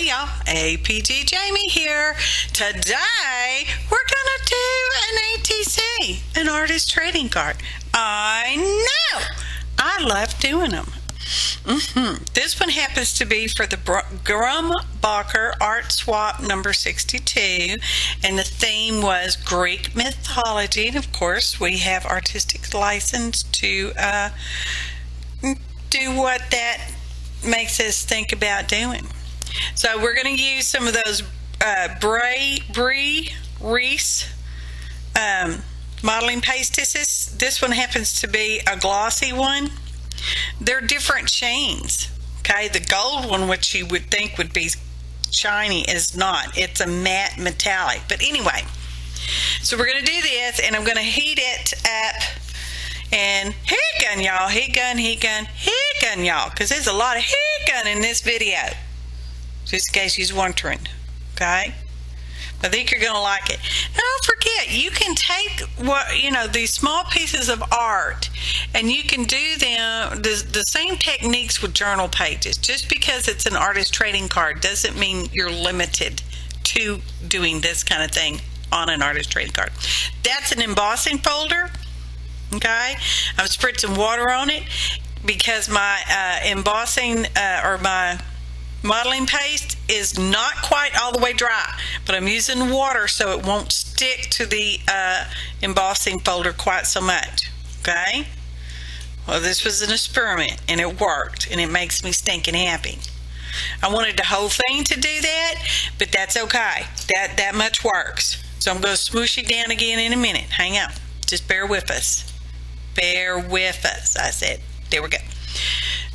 Hey y'all, APG Jamie here. Today we're gonna do an ATC, an artist trading card. I know, I love doing them. This one happens to be for the Grumbacher Art Swap number 62, and the theme was Greek mythology. And of course, we have artistic license to do what that makes us think about doing. So we're going to use some of those reese modeling pastes. This one happens to be a glossy one. They're different shades. Okay, the gold one, which you would think would be shiny, is not. It's a matte metallic. But anyway, so we're going to do this, and I'm going to heat it up. And heat gun, y'all. Heat gun, y'all. Because there's a lot of heat gun in this video. Just in case you're wondering. Okay? I think you're going to like it. Now, don't forget, you can take these small pieces of art, and you can do them the same techniques with journal pages. Just because it's an artist trading card doesn't mean you're limited to doing this kind of thing on an artist trading card. That's an embossing folder. Okay, I'm spritzing water on it because my embossing or my modeling paste is not quite all the way dry, but I'm using water so it won't stick to the embossing folder quite so much. Okay, well, this was an experiment and it worked, and it makes me stinking happy. I wanted the whole thing to do that, but that's okay. That much works. So I'm going to smoosh it down again in a minute. Hang on, just bear with us. Bear with us, I said. There we go.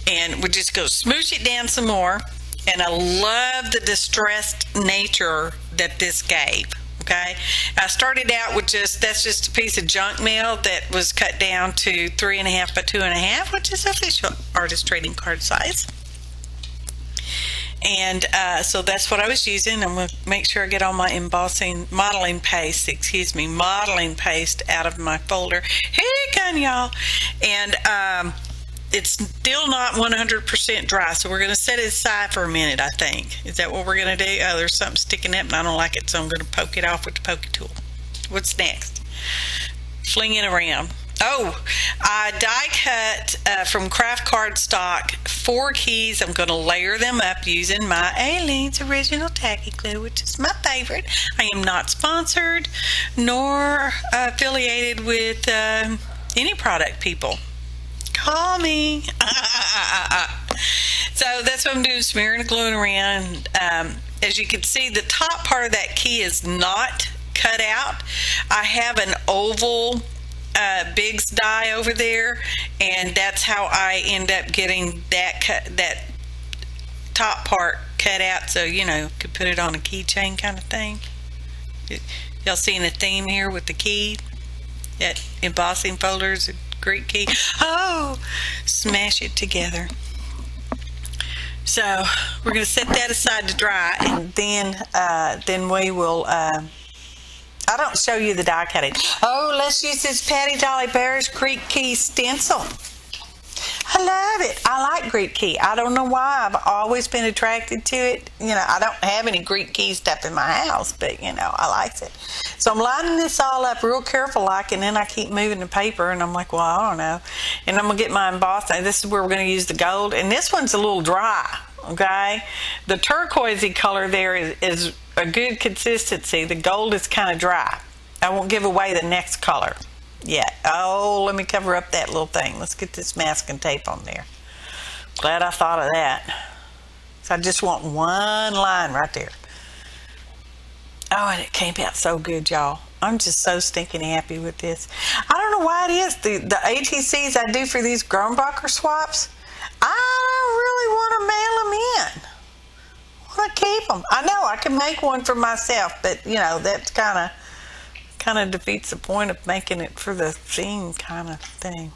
And we're just going to smoosh it down some more. And I love the distressed nature that this gave. Okay, I started out with that's just a piece of junk mail that was cut down to 3.5 by 2.5, which is official artist trading card size. And so that's what I was using. I'm going to make sure I get all my modeling paste out of my folder. Here you go, y'all. And it's still not 100% dry, so we're going to set it aside for a minute, I think. Is that what we're going to do? Oh, there's something sticking up, and I don't like it, so I'm going to poke it off with the pokey tool. What's next? Fling it around. Oh, I die cut from Kraft cardstock 4 keys. I'm going to layer them up using my Aleene's original tacky glue, which is my favorite. I am not sponsored nor affiliated with any product people. Call me. So that's what I'm doing, smearing and gluing around. As you can see, the top part of that key is not cut out. I have an oval Biggs die over there, and that's how I end up getting that top part cut out, so could put it on a keychain kind of thing. Y'all seeing a theme here with the key? That embossing folder is a great key. Oh, smash it together. So we're going to set that aside to dry, and then we will. I don't show you the die cutting. Oh, let's use this Patty Dolly Bear's Greek Key stencil. I love it. I like Greek Key. I don't know why. I've always been attracted to it. I don't have any Greek Key stuff in my house, but, I like it. So I'm lining this all up real careful like, and then I keep moving the paper, and I'm like, well, I don't know. And I'm going to get my embossing. This is where we're going to use the gold, and this one's a little dry, okay? The turquoisey color there is a good consistency. The gold is kind of dry. I won't give away the next color yet. Oh, let me cover up that little thing. Let's get this masking tape on there. Glad I thought of that. So I just want one line right there. Oh, and it came out so good, y'all. I'm just so stinking happy with this. I don't know why it is. The ATCs I do for these Grumbacher swaps, I really want to mail them in. I want to keep them. I know I can make one for myself, but that's kind of defeats the point of making it for the theme kind of thing.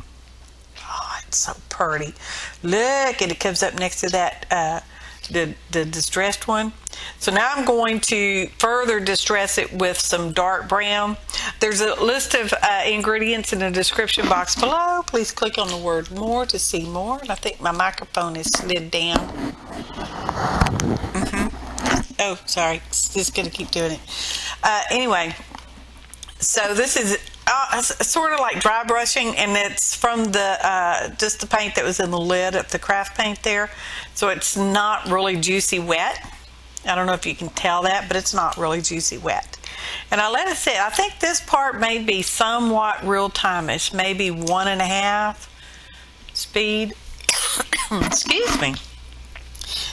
Oh, it's so pretty. Look, and it comes up next to that the distressed one. So now I'm going to further distress it with some dark brown. There's a list of ingredients in the description box below. Please click on the word more to see more. And I think my microphone is slid down. Oh, sorry. It's just going to keep doing it. Anyway, so this is sort of like dry brushing, and it's from the just the paint that was in the lid of the craft paint there. So it's not really juicy wet. I don't know if you can tell that, but it's not really juicy wet. And I let it sit. I think this part may be somewhat real-time-ish, maybe 1.5 speed. Excuse me.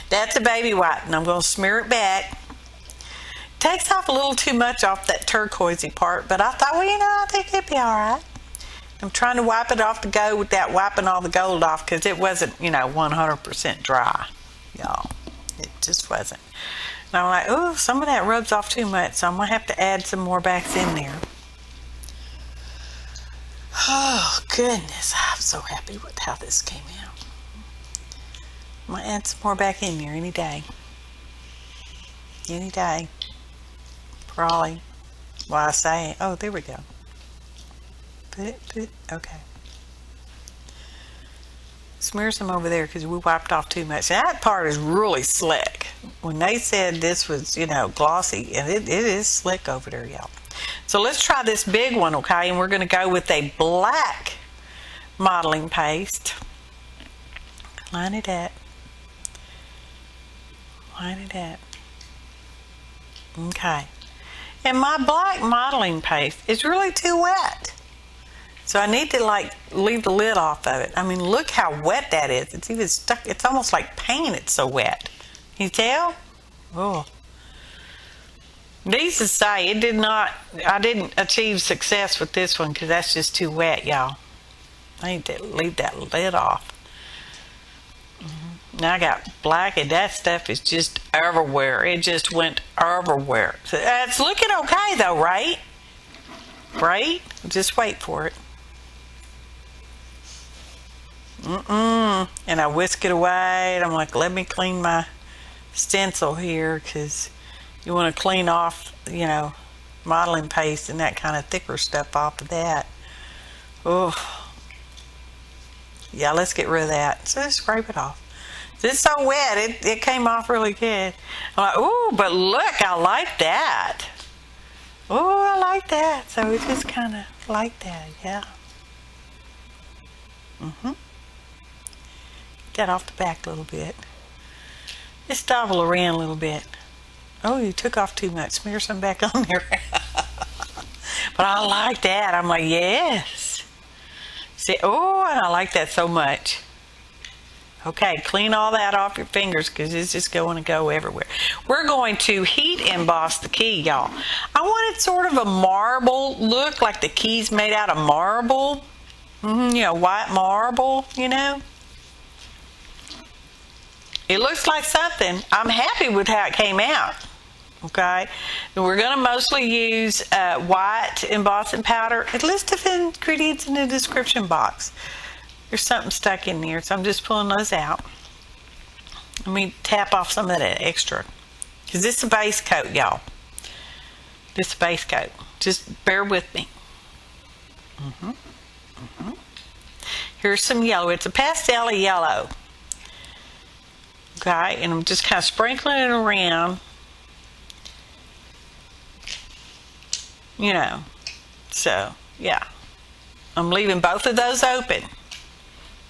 That's a baby white, and I'm going to smear it back. Takes off a little too much off that turquoisey part, but I thought, well, you know, I think it'd be all right. I'm trying to wipe it off the go without wiping all the gold off, because it wasn't, you know, 100% dry, y'all. It just wasn't. And I'm like, oh, some of that rubs off too much, so I'm going to have to add some more backs in there. Oh, goodness. I'm so happy with how this came out. I'm going to add some more back in there any day. Any day. Probably. Well, I say, oh, there we go. Okay. Smear some over there because we wiped off too much. That part is really slick. When they said this was, you know, glossy, and it is slick over there, y'all. So let's try this big one, okay? And we're going to go with a black modeling paste. Line it up. Line it up. Okay. And my black modeling paste is really too wet. So I need to like leave the lid off of it. I mean, look how wet that is. It's even stuck. It's almost like paint. It's so wet. Can you tell? Oh. Needless to say, I didn't achieve success with this one because that's just too wet, y'all. I need to leave that lid off. Now I got black, and that stuff is just everywhere. It just went everywhere. So it's looking okay though, right? Right? Just wait for it. And I whisk it away, and I'm like, let me clean my stencil here, because you want to clean off, you know, modeling paste and that kind of thicker stuff off of that. Oh, yeah, let's get rid of that. So just scrape it off. It's so wet, it came off really good. I'm like, oh, but look, I like that. Oh, I like that. So it just kind of like that, yeah. Get that off the back a little bit. Just dabble around a little bit. Oh, you took off too much. Smear some back on there. But I like that. I'm like, yes. See, oh, and I like that so much. Okay, clean all that off your fingers because it's just going to go everywhere. We're going to heat emboss the key, y'all. I wanted sort of a marble look, like the key's made out of marble. You know, white marble, you know. It looks like something. I'm happy with how it came out. Okay, and we're going to mostly use white embossing powder. A list of ingredients in the description box. There's something stuck in there, so I'm just pulling those out. Let me tap off some of that extra, because this is a base coat, y'all. This is a base coat. Just bear with me. Here's some yellow. It's a pastel yellow. Okay, and I'm just kind of sprinkling it around. You know, so yeah. I'm leaving both of those open.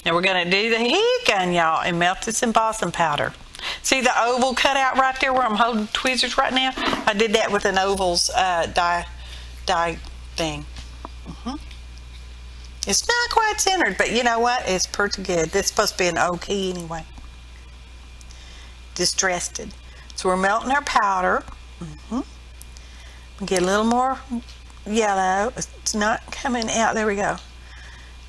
Now we're going to do the heat gun, y'all, and melt this embossing powder. See the oval cut out right there where I'm holding tweezers right now? I did that with an oval's die thing. It's not quite centered, but you know what? It's pretty good. This is supposed to be an O key anyway. Distressed it. So we're melting our powder. Get a little more yellow. It's not coming out. There we go.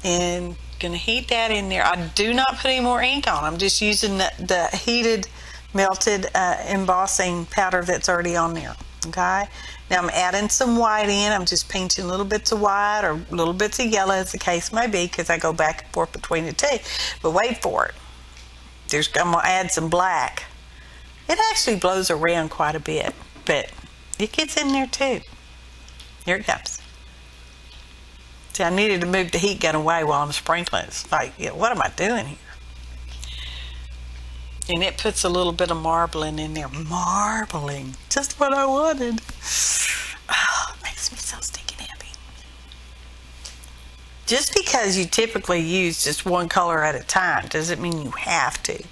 And going to heat that in there. I do not put any more ink on. I'm just using the heated, melted embossing powder that's already on there. Okay. Now I'm adding some white in. I'm just pinching little bits of white or little bits of yellow, as the case may be, because I go back and forth between the two. But wait for it. I'm going to add some black. It actually blows around quite a bit, but it gets in there too. Here it comes. See, I needed to move the heat gun away while I'm sprinkling. It's like, yeah, what am I doing here? And it puts a little bit of marbling in there. Marbling. Just what I wanted. Oh, it makes me so stinking happy. Just because you typically use just one color at a time doesn't mean you have to.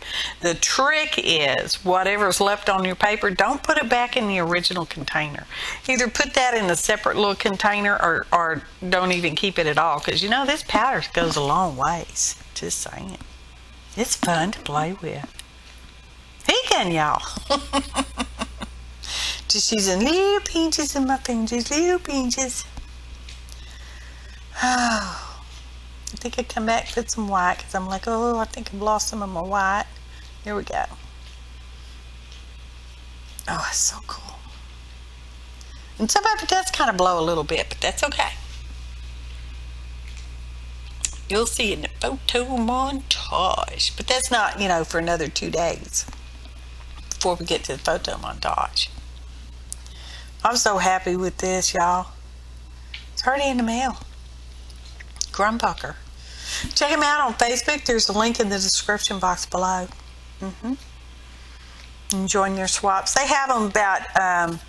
The trick is whatever's left on your paper, don't put it back in the original container. Either put that in a separate little container or don't even keep it at all. Because you know, this powder goes a long ways. Just saying. It's fun to play with. Vegan, y'all. Just using little pinches in my fingers, little pinches. Oh, I think I come back, put some white, because I'm like, oh, I think I've lost some of my white. Here we go. Oh, it's so cool. And some of it does kind of blow a little bit, but that's okay. You'll see in the photo montage. But that's not, you know, for another 2 days before we get to the photo montage. I'm so happy with this, y'all. It's already in the mail. Grumbucker. Check him out on Facebook. There's a link in the description box below. And join their swaps. They have them about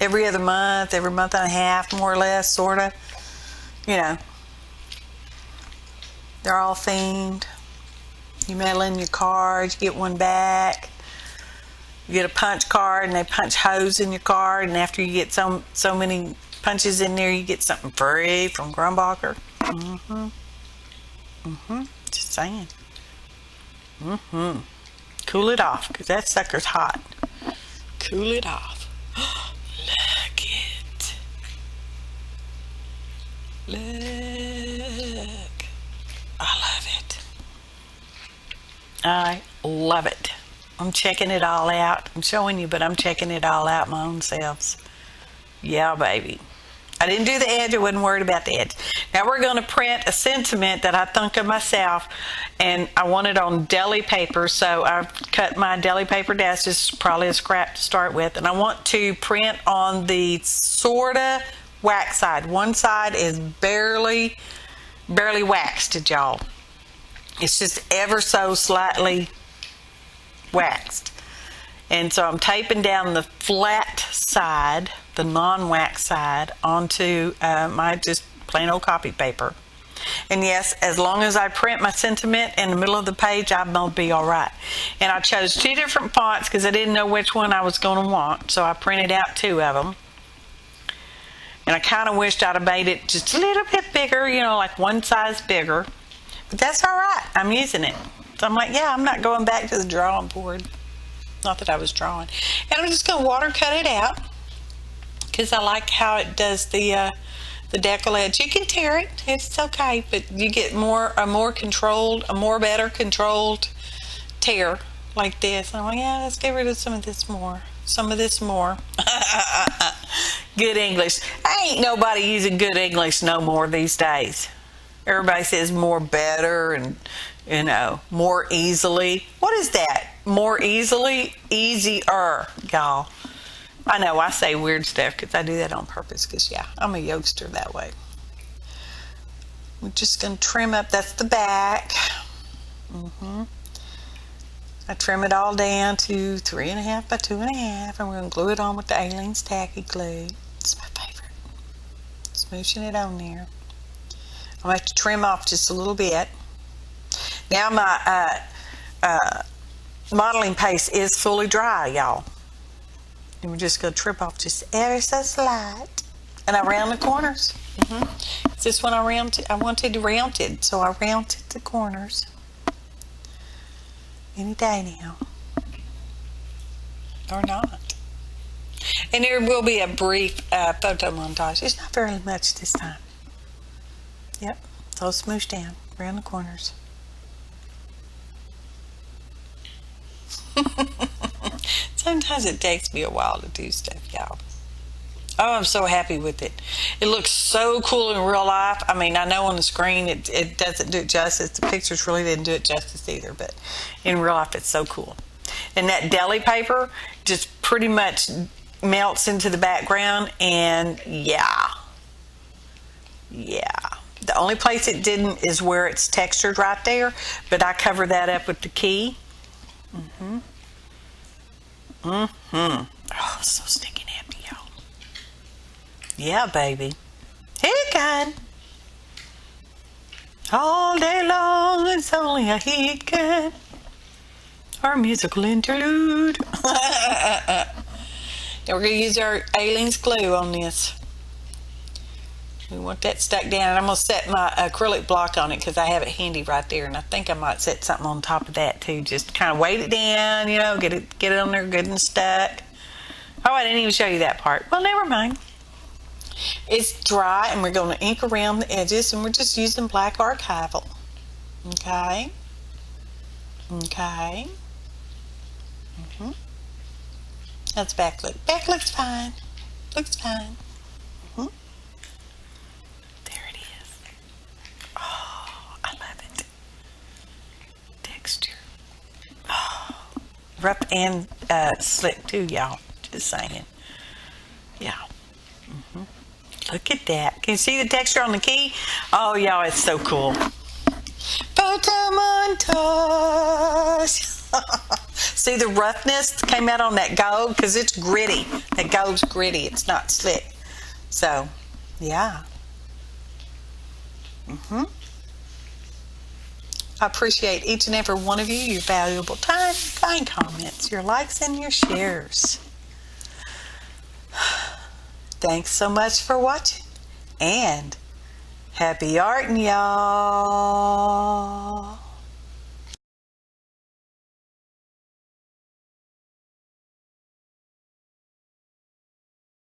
every other month, every month and a half, more or less, sort of. You know. They're all themed. You mail in your card, you get one back. You get a punch card and they punch holes in your card, and after you get so many punches in there, you get something free from Grumbucker. Just saying. Cool it off, because that sucker's hot. Cool it off. Look it. Look. I love it. I love it. I'm checking it all out. I'm showing you, but I'm checking it all out my own selves. Yeah, baby. I didn't do the edge. I wasn't worried about the edge. Now we're going to print a sentiment that I think of myself, and I want it on deli paper. So I've cut my deli paper down. It's just probably a scrap to start with, and I want to print on the sorta wax side. One side is barely waxed, y'all. It's just ever so slightly waxed. And so I'm taping down the flat side, the non-wax side, onto my just plain old copy paper. And yes, as long as I print my sentiment in the middle of the page, I'm going to be all right. And I chose 2 different fonts because I didn't know which one I was going to want. So I printed out 2 of them. And I kind of wished I'd have made it just a little bit bigger, you know, like one size bigger. But that's all right. I'm using it. So I'm like, yeah, I'm not going back to the drawing board. Not that I was drawing. And I'm just going to water cut it out because I like how it does the decollage. You can tear it. It's okay. But you get a more better controlled tear like this. And I'm like, yeah, let's get rid of some of this more. Good English. Ain't nobody using good English no more these days. Everybody says more better and, you know, more easily. What is that? More easily? Easier, y'all. I know I say weird stuff because I do that on purpose because, yeah, I'm a youngster that way. We're just going to trim up. That's the back. I trim it all down to 3.5 by 2.5, and we're going to glue it on with the Aleene's tacky glue. It's my favorite. Smooshing it on there. I'm going to have to trim off just a little bit. Now my modeling paste is fully dry, y'all. And we're just going to trim off just ever so slight. And I round the corners. It's this one I wanted rounded, so I rounded the corners. Any day now. Or not. And there will be a brief photo montage. It's not very much this time. Yep, it's all smooshed down around the corners. Sometimes it takes me a while to do stuff, y'all. Oh, I'm so happy with it. It looks so cool in real life. I mean, I know on the screen it doesn't do it justice. The pictures really didn't do it justice either, but in real life it's so cool. And that deli paper just pretty much melts into the background, and yeah. The only place it didn't is where it's textured right there, but I cover that up with the key. Oh, so stinking happy, y'all. Yeah, baby. Hey, God. All day long, it's only a he can. Our musical interlude. Now we're going to use our Aleene's glue on this. We want that stuck down. I'm going to set my acrylic block on it because I have it handy right there. And I think I might set something on top of that too. Just kind of weight it down, you know, get it on there good and stuck. Oh, I didn't even show you that part. Well, never mind. It's dry and we're going to ink around the edges and we're just using black archival. Okay. Okay. That's back look. Back looks fine. Looks fine. There it is. Oh, I love it. Texture. Oh, rough and slick too, y'all. Just saying. Yeah. Look at that. Can you see the texture on the key? Oh, y'all, it's so cool. Photo montage. See the roughness came out on that gold because it's gritty. That gold's gritty. It's not slick. So, yeah. I appreciate each and every one of you, your valuable time, kind comments, your likes, and your shares. Thanks so much for watching, and happy arting, y'all.